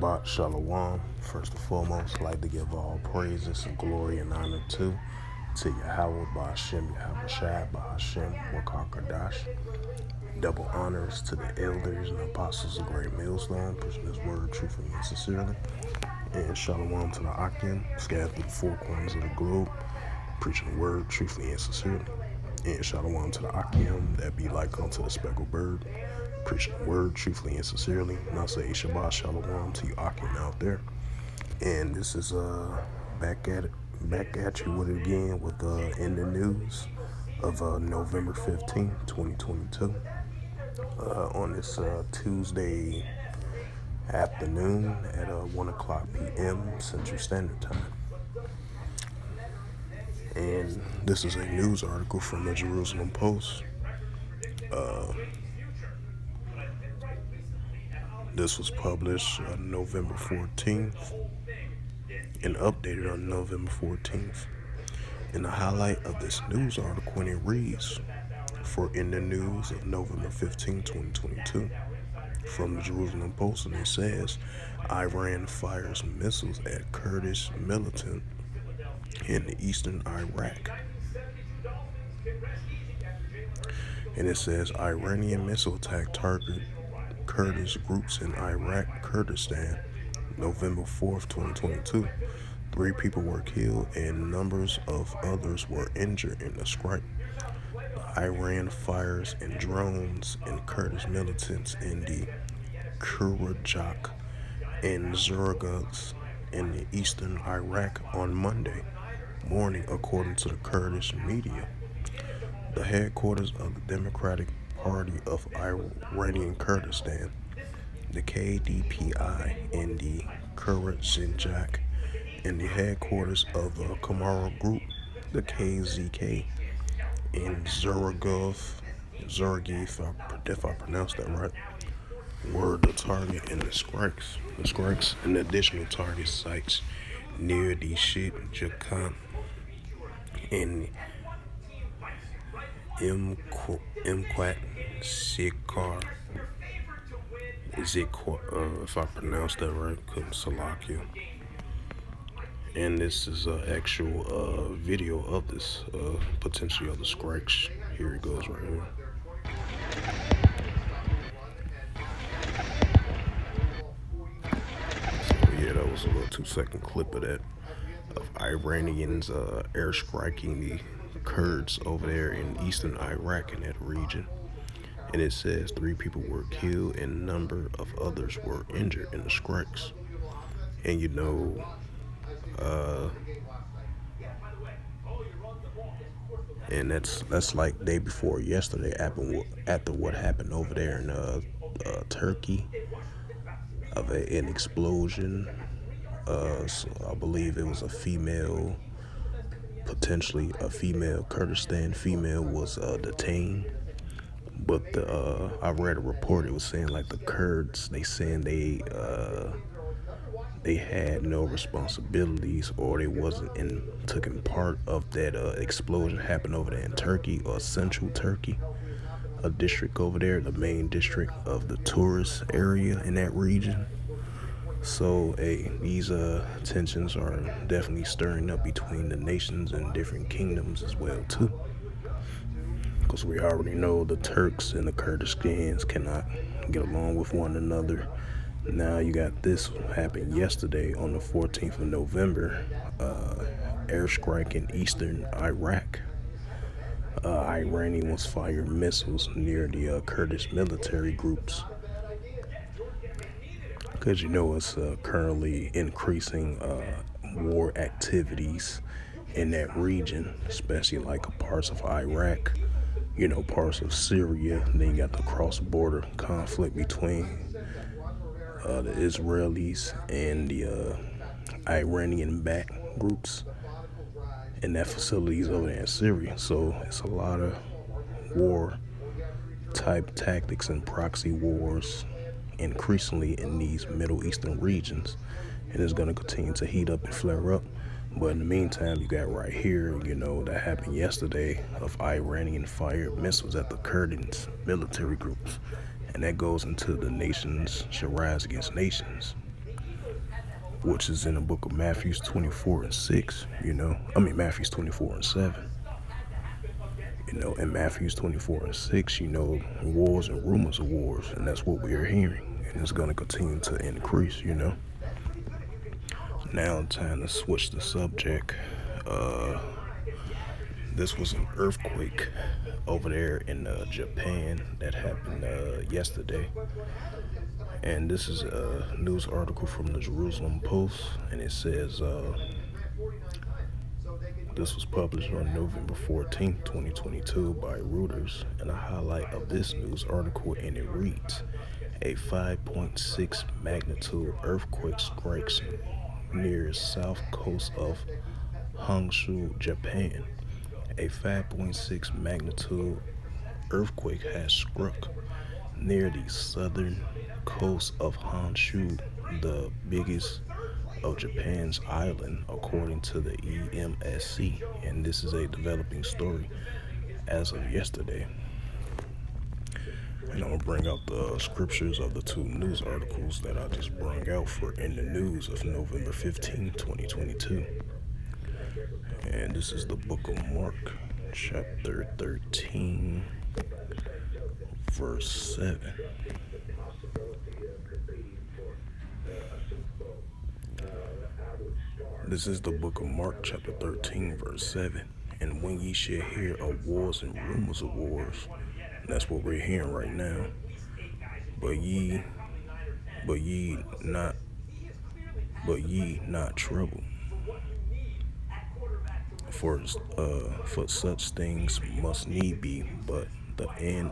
Shabbat Shalom. First and foremost, I'd like to give all praises and glory and honor to Yahweh, Ba'Hashem, Yahawashi, Ba'Hashem, Kurdish. Double honors to the elders and apostles of Great Millstone, preaching His word truthfully and sincerely. And Shalom to the Akim, scattered through the four corners of the globe, preaching the word truthfully and sincerely. And Shalom to the Akim, that be like unto the speckled bird, preaching the word truthfully and sincerely. And I say Shabbat Shalom to you Akim out there. And this is back at you with it again with in the news of November 15th, 2022. On this Tuesday afternoon at 1 o'clock p.m. Central Standard Time. And this is a news article from the Jerusalem Post. This was published on November 14th and updated on November 14th. And the highlight of this news article, and it reads, for in the news of November 15, 2022, from the Jerusalem Post, and it says, Iran fires missiles at Kurdish militant in eastern Iraq. And it says, Iranian missile attack target Kurdish groups in Iraq, Kurdistan, November 4th, 2022. 3 people were killed and numbers of others were injured in the strike. Iran fires and drones and Kurdish militants in the Kurdish and Zurgas in the eastern Iraq on Monday morning, according to the Kurdish media. The headquarters of the Democratic Party of Iranian Kurdistan, the KDPI, in the Kurdish, and the headquarters of the Kamara Group, the KZK, in Zurgov, if I pronounced that right, were the target and the strikes and additional target sites near the Jakan and Imquat Sikar. Is it if I pronounced that right? Salakia. And this is an actual video of this potentially of the strikes. Here it goes right here. So yeah, that was a little 2-second clip of that, of Iranians air striking the Kurds over there in eastern Iraq in that region. And it says 3 people were killed and a number of others were injured in the strikes. And you know, and that's like day before yesterday after what happened over there in Turkey of an explosion. So I believe it was potentially a female Kurdistan female was detained. But I read a report. It was saying like the Kurds, they had no responsibilities, or they wasn't taking part of that explosion happened over there in Turkey, or central Turkey, a district over there, the main district of the tourist area in that region. So these tensions are definitely stirring up between the nations and different kingdoms as well too. Because we already know the Turks and the Kurdistans cannot get along with one another. Now you got this happened yesterday on the 14th of November, airstrike in eastern Iraq. Iranians fired missiles near the Kurdish military groups. Because you know it's currently increasing war activities in that region, especially like parts of Iraq, you know, parts of Syria. And then you got the cross-border conflict between the Israelis and the Iranian-backed groups in that facilities over there in Syria. So it's a lot of war-type tactics and proxy wars increasingly in these Middle Eastern regions, and it's going to continue to heat up and flare up. But in the meantime, you got right here, you know, that happened yesterday of Iranian fired missiles at the Kurdish military groups. And that goes into the nations shall rise against nations. which is in the book of Matthew 24:6. Matthew 24:7. In Matthew 24:6, wars and rumors of wars, and that's what we are hearing, and it's going to continue to increase. Now, time to switch the subject. This was an earthquake over there in Japan that happened yesterday. And this is a news article from the Jerusalem Post, and it says this was published on November 14th, 2022 by Reuters, and a highlight of this news article, and it reads, a 5.6 magnitude earthquake strikes near south coast of Honshu, Japan. A 5.6 magnitude earthquake has struck near the southern coast of Honshu, the biggest of Japan's island, according to the EMSC, and this is a developing story as of yesterday. And I'm going to bring out the scriptures of the two news articles that I just brought out for In the News of November 15, 2022. And this is the book of Mark, chapter 13, verse 7. This is the book of Mark, chapter 13, verse 7. And when ye shall hear of wars and rumors of wars, that's what we're hearing right now. But ye not trouble. For such things must need be, but the end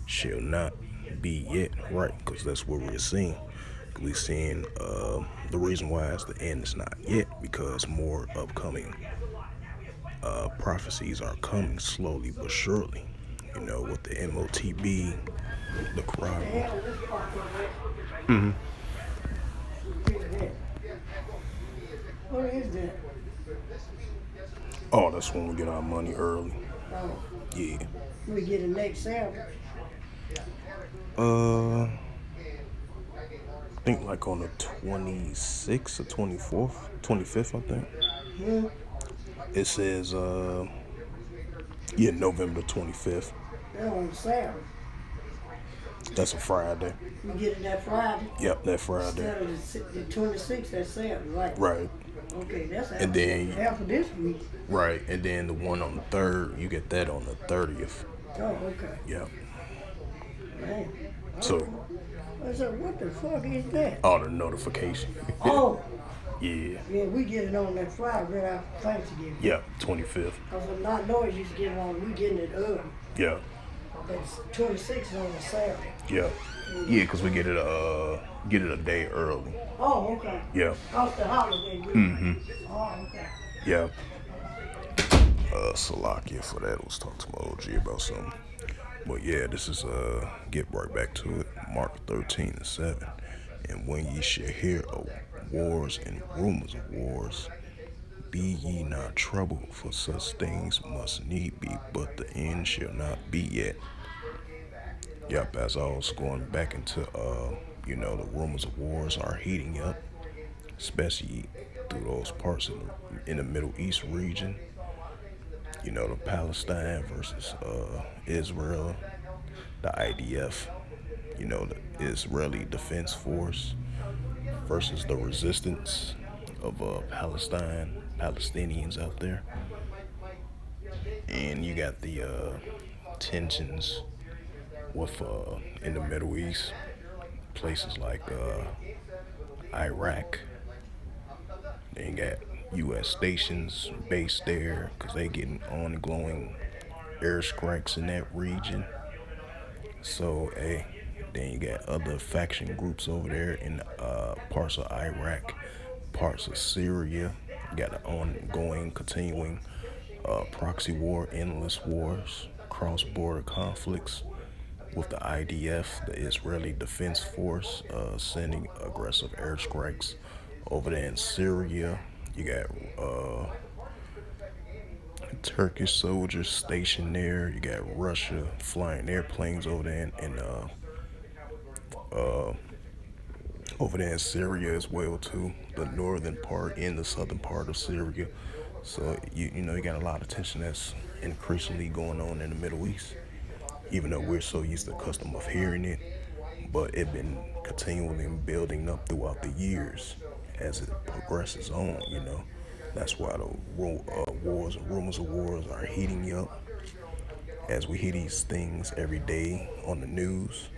shall not be yet. Right, because that's what we're seeing. We're seeing the reason why is the end is not yet, because more upcoming prophecies are coming slowly but surely. With the MOTB, the crime. What is that? Oh, that's when we get our money early. Oh, Yeah. we get it next Saturday. I think like on the 26th or 24th, 25th, I think. It says, November 25th. That's on Saturday. That's a Friday. We get it that Friday. Yep, that Friday. Instead of the 26th, that's Saturday, right? Right. Okay, that's And then after this week. Right, and then the one on the 3rd, you get that on the 30th. Oh, okay. Yep. Damn. So, I said, what the fuck is that? all the notification. Oh, Yeah. yeah, we get it on that Friday right after Thanksgiving. Yep, 25th. Because I'm not noise used to get it on, we getting it early. Yeah. That's 26th on a Saturday. Yeah. Yeah, because we get it a day early. Oh, okay. Yeah. Off the holiday week. Oh, okay. Yeah. Salakia for that. I was talking to my OG about something. But yeah, this is get right back to it. Mark 13:7. And when ye shall hear of wars and rumors of wars, be ye not troubled, for such things must need be, but the end shall not be yet. Yep, as I was going back into the rumors of wars are heating up, especially through those parts in the Middle East region. The Palestine versus Israel, the IDF, the Israeli Defense Force versus the resistance of Palestinians out there. And you got the tensions with in the Middle East, places like Iraq. Then you got U.S. stations based there because they getting ongoing airstrikes in that region. So, then you got other faction groups over there in parts of Iraq, parts of Syria. You got an ongoing, continuing proxy war, endless wars, cross-border conflicts with the IDF, the Israeli Defense Force, sending aggressive airstrikes over there in Syria. You got Turkish soldiers stationed there. You got Russia flying airplanes over there in over there in Syria as well too, the northern part and the southern part of Syria. So you got a lot of tension that's increasingly going on in the Middle East, even though we're so used to the custom of hearing it, but it been continually building up throughout the years as it progresses on. That's why the wars and rumors of wars are heating up as we hear these things every day on the news.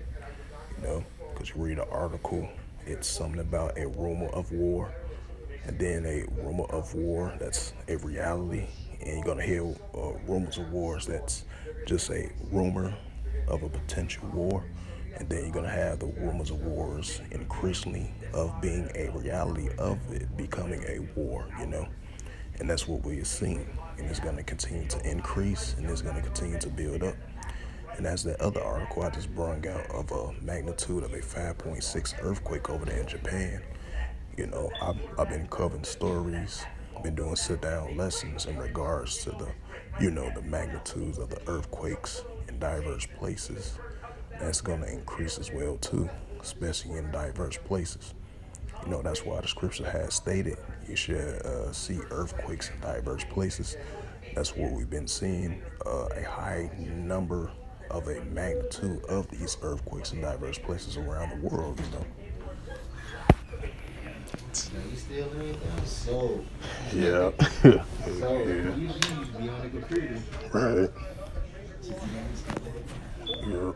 Because you read an article, it's something about a rumor of war, and then a rumor of war that's a reality, and you're gonna hear rumors of wars that's just a rumor of a potential war, and then you're gonna have the rumors of wars increasingly of being a reality of it becoming a war, and that's what we're seeing, and it's gonna continue to increase, and it's gonna continue to build up. And as that other article I just brought out of a magnitude of a 5.6 earthquake over there in Japan, I've been covering stories, been doing sit-down lessons in regards to the magnitudes of the earthquakes in diverse places. That's going to increase as well too, especially in diverse places. That's why the scripture has stated you should see earthquakes in diverse places. That's what we've been seeing, a high number of a magnitude of these earthquakes in diverse places around the world. No, you still in there? So, Yeah. so Yeah. you used to be on the computer. Right. Just stuff like that. Yeah.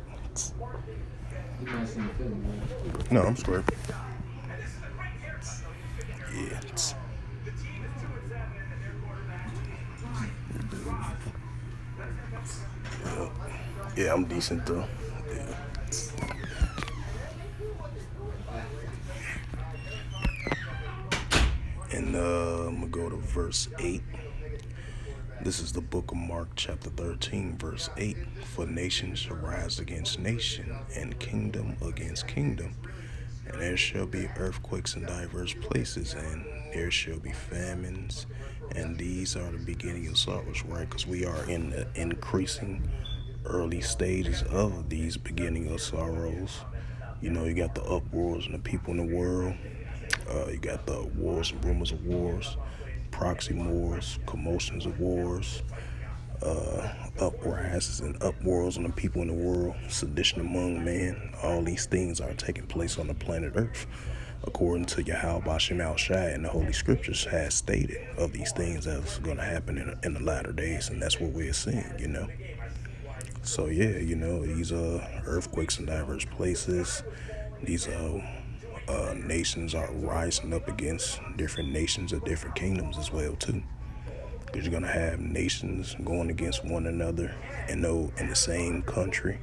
You might see the film, man. No, I'm straight. Yeah. Yeah, I'm decent though. Yeah. And I'm gonna go to verse 8. This is the book of Mark, chapter 13, verse 8. For nation shall rise against nation, and kingdom against kingdom. And there shall be earthquakes in diverse places, and there shall be famines. And these are the beginning of sorrows, right? Because we are in the increasing early stages of these beginning of sorrows. You got the uproars and the people in the world. You got the wars and rumors of wars, proxy wars, commotions of wars, uprises and uproars on the people in the world, sedition among men. All these things are taking place on the planet Earth, according to Yahweh Bashem Al Shai, and the Holy Scriptures has stated of these things that's going to happen in the latter days, and that's what we're seeing. So yeah, these earthquakes in diverse places. These nations are rising up against different nations of different kingdoms as well too. Because you're gonna have nations going against one another in the same country.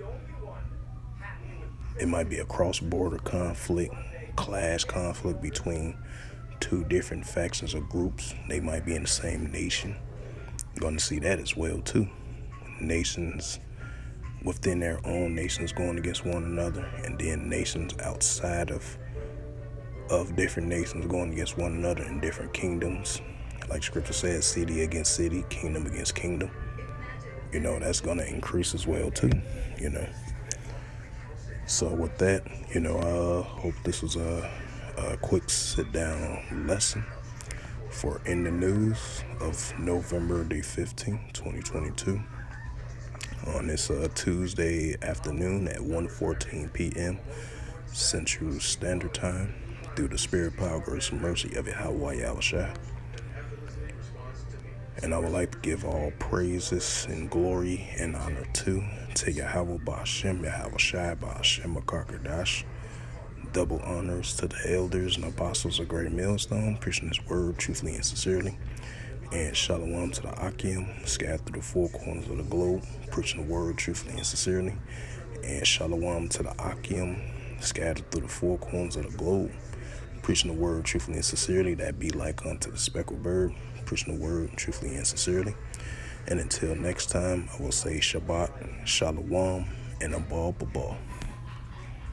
It might be a cross-border conflict, clash conflict between two different factions or groups. They might be in the same nation. You're gonna see that as well too. Nations within their own nations going against one another, and then nations outside of different nations going against one another in different kingdoms. Like scripture says, city against city, kingdom against kingdom. That's going to increase as well too. So with that, I hope this was a quick sit down lesson for In the News of November the 15th, 2022. On this Tuesday afternoon at 1:14 p.m. Central Standard Time, through the spirit, power, grace, and mercy of Yahweh Yahushua. And I would like to give all praises and glory and honor to Yahweh Ba'ashem, Yahushua Ba'ashem Akarkadash. Double honors to the elders and apostles of Great Millstone, preaching his word truthfully and sincerely. And shalom to the Akim, scattered through the four corners of the globe, preaching the word truthfully and sincerely. And shalom to the Akim, scattered through the four corners of the globe, preaching the word truthfully and sincerely, that be like unto the speckled bird, preaching the word truthfully and sincerely. And until next time, I will say Shabbat, Shalom, and Abal Babal.